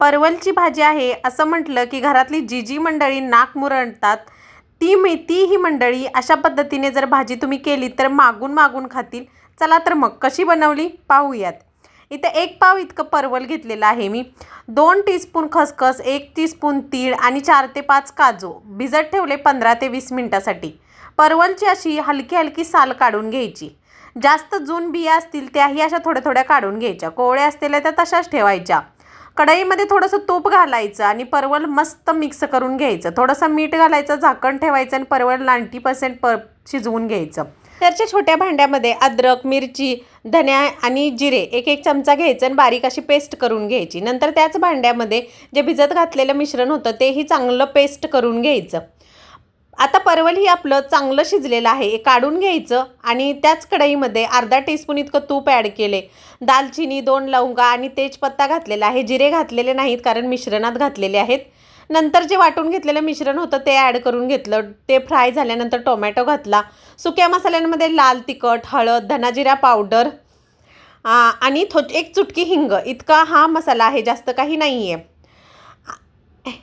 परवलची भाजी आहे असं म्हटलं की घरातली जी मंडळी नाक मुरडतात ती ही मंडळी अशा पद्धतीने जर भाजी तुम्ही केली तर मागून मागून खातील. चला तर मग कशी बनवली पाहूयात. इथे 1 पाव इतकं परवल घेतलेलं आहे मी. 2 टीस्पून खसखस, 1 टीस्पून तीळ आणि 4 ते 5 काजू भिजत ठेवले 15 ते 20 मिनिटासाठी. परवलची अशी हलकी हलकी साल काढून घ्यायची. जास्त जून बिया असतील त्याही अशा थोड्या थोड्या काढून घ्यायच्या. कोवळ्या असलेल्या त्या तशाच ठेवायच्या. कढईमध्ये थोडंसं तूप घालायचं आणि परवल मस्त मिक्स करून घ्यायचं. थोडंसं मीठ घालायचं, झाकण ठेवायचं आणि परवल 90% शिजवून घ्यायचं. त्याच्या छोट्या भांड्यामध्ये अद्रक, मिरची, धण्या आणि जिरे 1-1 चमचा घ्यायचं आणि बारीक अशी पेस्ट करून घ्यायची. नंतर त्याच भांड्यामध्ये जे भिजत घातलेलं मिश्रण होतं तेही चांगलं पेस्ट करून घ्यायचं. आता परवल ही आपलं चांगलं शिजलेलं आहे, काढून घ्यायचं आणि त्याच कढईमध्ये अर्धा टीस्पून इतकं तूप ॲड केले. दालचिनी, 2 लवंगा आणि तेजपत्ता घातलेला आहे. जिरे घातलेले नाहीत कारण मिश्रणात घातलेले आहेत. नंतर जे वाटून घेतलेलं मिश्रण होतं ते ॲड करून घेतलं. ते फ्राय झाल्यानंतर टोमॅटो घातला. सुक्या मसाल्यांमध्ये लाल तिखट, हळद, धनाजिरा पावडर आणि 1 चुटकी हिंग इतका हा मसाला आहे, जास्त काही नाही आहे.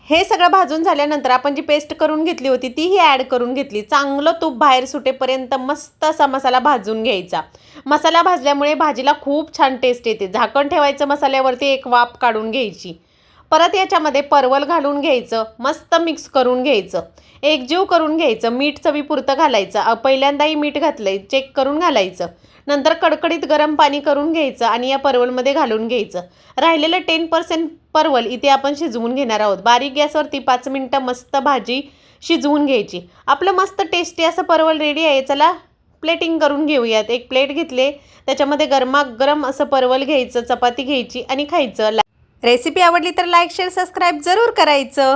हे सगळं भाजून झाल्यानंतर आपण जी पेस्ट करून घेतली होती तीही ॲड करून घेतली. चांगलं तूप बाहेर सुटेपर्यंत मस्त असा मसाला भाजून घ्यायचा. मसाला भाजल्यामुळे भाजीला खूप छान टेस्ट येते. झाकण ठेवायचं, मसाल्यावरती 1 वाफ काढून घ्यायची. परत याच्यामध्ये परवल घालून घ्यायचं, मस्त मिक्स करून घ्यायचं, एकजीव करून घ्यायचं. मीठ चवीपुरतं घालायचं. पहिल्यांदाही मीठ घातलंय, चेक करून घालायचं. नंतर कडकडीत गरम पाणी करून घ्यायचं आणि या परवलमध्ये घालून घ्यायचं. राहिलेलं 10% परवल इथे आपण शिजवून घेणार आहोत. बारीक गॅसवरती 5 मिनटं मस्त भाजी शिजवून घ्यायची. आपलं मस्त टेस्टी असं परवल रेडी आहे. चला प्लेटिंग करून घेऊयात. 1 प्लेट घेतले, त्याच्यामध्ये गरमागरम असं परवल घ्यायचं, चपाती घ्यायची आणि खायचं. रेसिपी आवडली तर लाईक, शेअर, सबस्क्राईब जरूर करायचं.